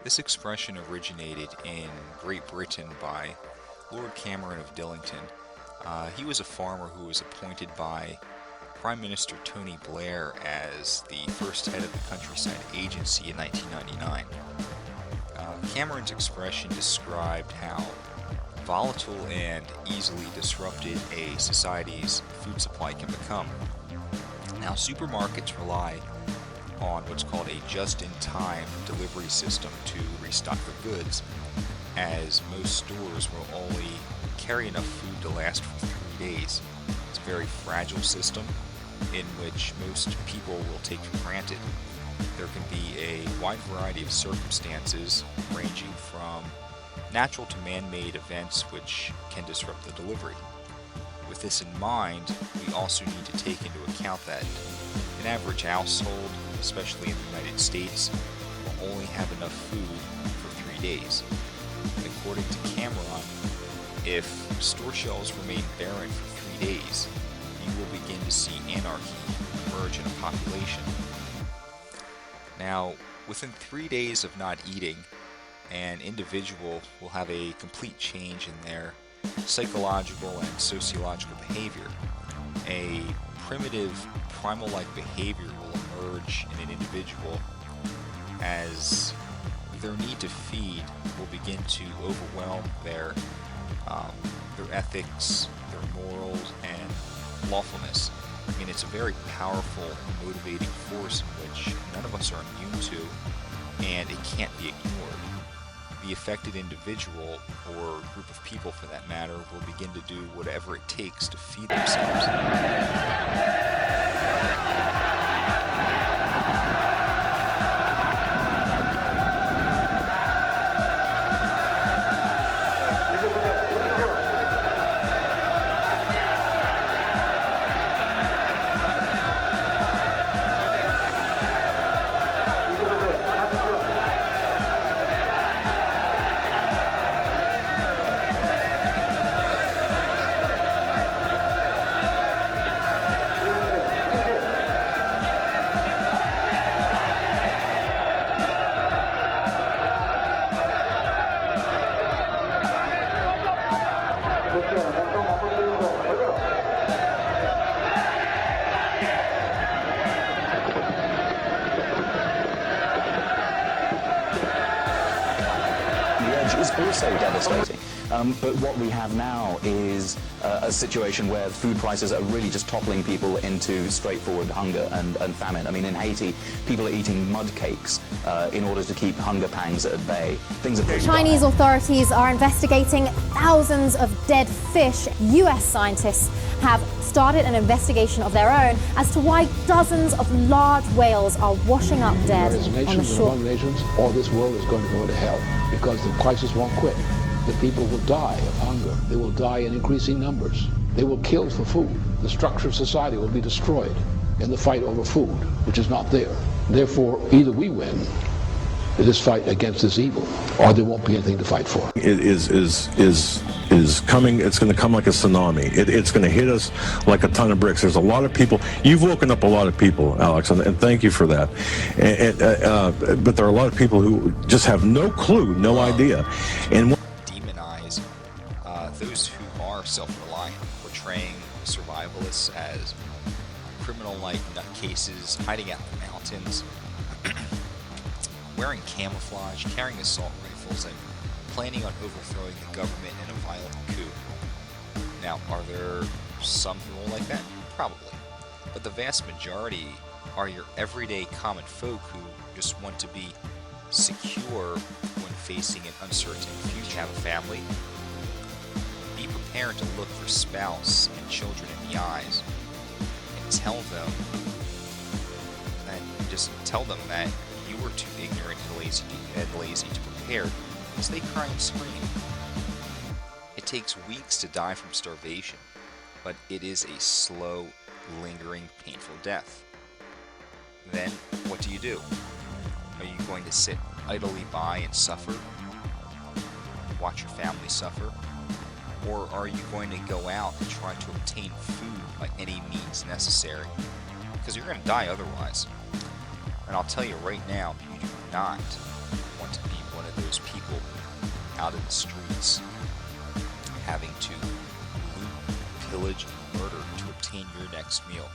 This expression originated in Great Britain by Lord Cameron of Dillington. He was a farmer who was appointed by Prime Minister Tony Blair as the first head of the Countryside Agency in 1999. Cameron's expression described how volatile and easily disrupted a society's food supply can become. Now, supermarkets rely on what's called a just-in-time delivery system to restock their goods, as most stores will only carry enough food to last for 3 days. It's a very fragile system in which most people will take for granted. There can be a wide variety of circumstances ranging from natural to man-made events which can disrupt the delivery. With this in mind, we also need to take into account that an average household, especially in the United States, will only have enough food for 3 days. According to Cameron, if store shelves remain barren for 3 days, you will begin to see anarchy emerge in a population. Now, within 3 days of not eating, an individual will have a complete change in their psychological and sociological behavior. A primitive, primal-like behavior will emerge in an individual as their need to feed will begin to overwhelm their ethics, their morals, and lawfulness. I mean, it's a very powerful, motivating force in which none of us are immune to, and it can't be ignored. The affected individual, or group of people for that matter, will begin to do whatever it takes to feed themselves. Is also devastating. But what we have now is a situation where food prices are really just toppling people into straightforward hunger and famine. I mean, in Haiti, people are eating mud cakes in order to keep hunger pangs at bay. Things are pretty Chinese bad. authorities are investigating thousands of dead fish. US scientists have started an investigation of their own as to why dozens of large whales are washing up dead There's on the nations shore. among nations, all this world is going to go to hell because the crisis won't quit. The people will die of hunger. They will die in increasing numbers. They will kill for food. The structure of society will be destroyed in the fight over food, which is not there. Therefore, either we win in this fight against this evil, or there won't be anything to fight for. It is coming. It's going to come like a tsunami. It's going to hit us like a ton of bricks. There's a lot of people. You've woken up a lot of people, Alex, and thank you for that. But there are a lot of people who just have no clue, no idea. And Demonize those who are self-reliant, portraying survivalists as criminal-like nutcases hiding out in the mountains, wearing camouflage, carrying assault rifles, and planning on overthrowing the government in a violent coup. Now, are there some who are like that? Probably. But the vast majority are your everyday common folk who just want to be secure when facing an uncertain future. Have a family? Be prepared to look your spouse and children in the eyes and tell them that you were too ignorant and lazy to prepare, as they cry and scream. It takes weeks to die from starvation, but it is a slow, lingering, painful death. then what do? Are you going to sit idly by and suffer? Watch your family suffer? Or are you going to go out and try to obtain food by any means necessary? Because you're going to die otherwise. And I'll tell you right now, you do not want to be one of those people out in the streets having to loot, pillage, and murder to obtain your next meal.